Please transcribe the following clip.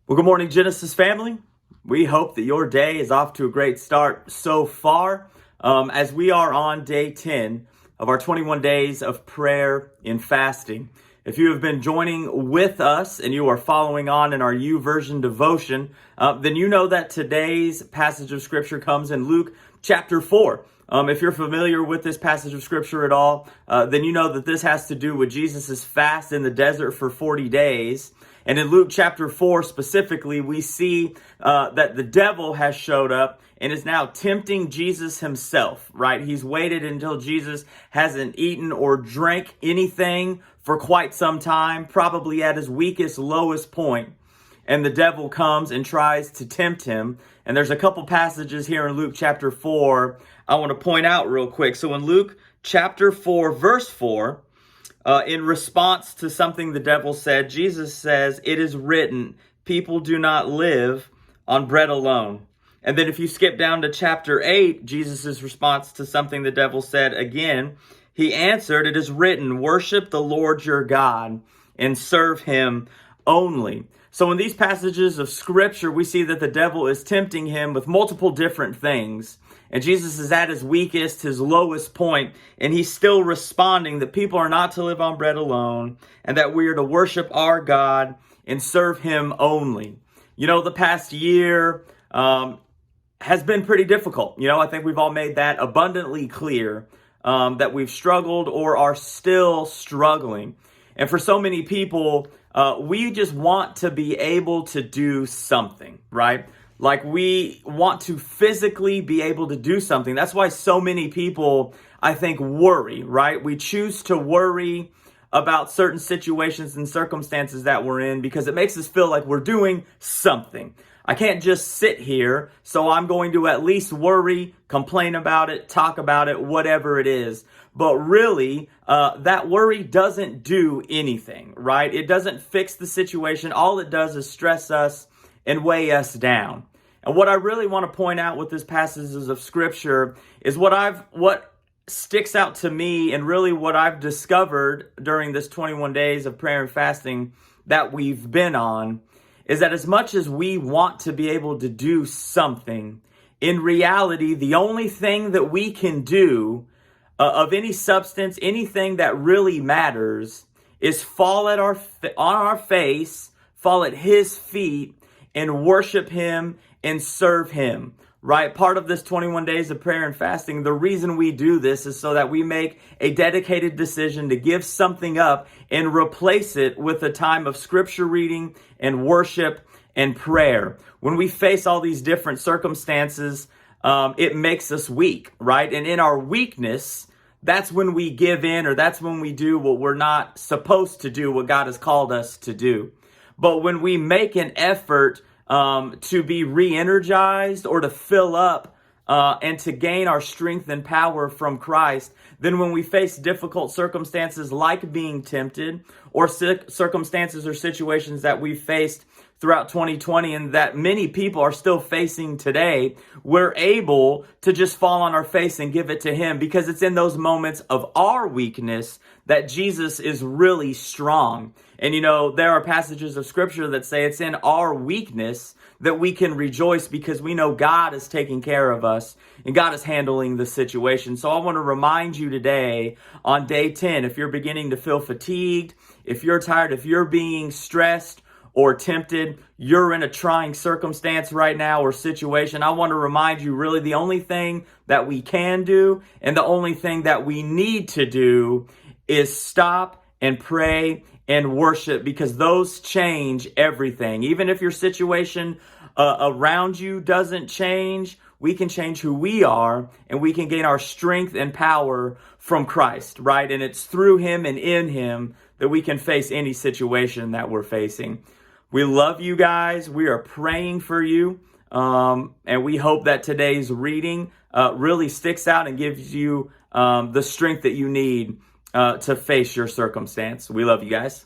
Well, good morning, Genesis family. We hope that your day is off to a great start so far as we are on day 10 of our 21 days of prayer and fasting. If you have been joining with us and you are following on in our YouVersion devotion, then you know that today's passage of scripture comes in Luke chapter 4. If you're familiar with this passage of scripture at all, then you know that this has to do with Jesus' fast in the desert for 40 days. And in Luke chapter 4 specifically, we see that the devil has showed up and is now tempting Jesus himself, right? He's waited until Jesus hasn't eaten or drank anything for quite some time, probably at his weakest, lowest point. And the devil comes and tries to tempt him. And there's a couple passages here in Luke chapter 4 I want to point out real quick. So in Luke chapter 4, verse 4, in response to something the devil said, Jesus says, "It is written, people do not live on bread alone." And then if you skip down to chapter 8, Jesus' response to something the devil said again, he answered, "It is written, worship the Lord your God and serve him only." So in these passages of scripture, we see that the devil is tempting him with multiple different things. And Jesus is at his weakest, his lowest point, and he's still responding that people are not to live on bread alone and that we are to worship our God and serve him only. You know, the past year has been pretty difficult. You know, I think we've all made that abundantly clear that we've struggled or are still struggling. And for so many people, we just want to be able to do something, right? Like we want to physically be able to do something. That's why so many people, I think, worry, right? We choose to worry about certain situations and circumstances that we're in because it makes us feel like we're doing something. I can't just sit here, so I'm going to at least worry, complain about it, talk about it, whatever it is. But really, that worry doesn't do anything, right? It doesn't fix the situation. All it does is stress us and weigh us down. And what I really want to point out with this passages of scripture is what sticks out to me and really what I've discovered during this 21 days of prayer and fasting that we've been on is that as much as we want to be able to do something, in reality, the only thing that we can do of any substance, anything that really matters, is fall on our face, fall at his feet, and worship him and serve him, right? Part of this 21 days of prayer and fasting, the reason we do this is so that we make a dedicated decision to give something up and replace it with a time of scripture reading and worship and prayer. When we face all these different circumstances, it makes us weak, right? And in our weakness, that's when we give in, or that's when we do what we're not supposed to do, what God has called us to do. But when we make an effort to be re-energized or to fill up and to gain our strength and power from Christ, then when we face difficult circumstances like being tempted or circumstances or situations that we faced throughout 2020 and that many people are still facing today, we're able to just fall on our face and give it to him, because it's in those moments of our weakness that Jesus is really strong. And you know, there are passages of scripture that say it's in our weakness that we can rejoice because we know God is taking care of us and God is handling the situation. So I want to remind you today on day 10, if you're beginning to feel fatigued, if you're tired, if you're being stressed or tempted, you're in a trying circumstance right now or situation, I want to remind you really the only thing that we can do and the only thing that we need to do is stop and pray and worship, because those change everything. Even if your situation around you doesn't change, we can change who we are and we can gain our strength and power from Christ, right? And it's through him and in him that we can face any situation that we're facing. We love you guys. We are praying for you. And we hope that today's reading really sticks out and gives you the strength that you need to face your circumstance. We love you guys.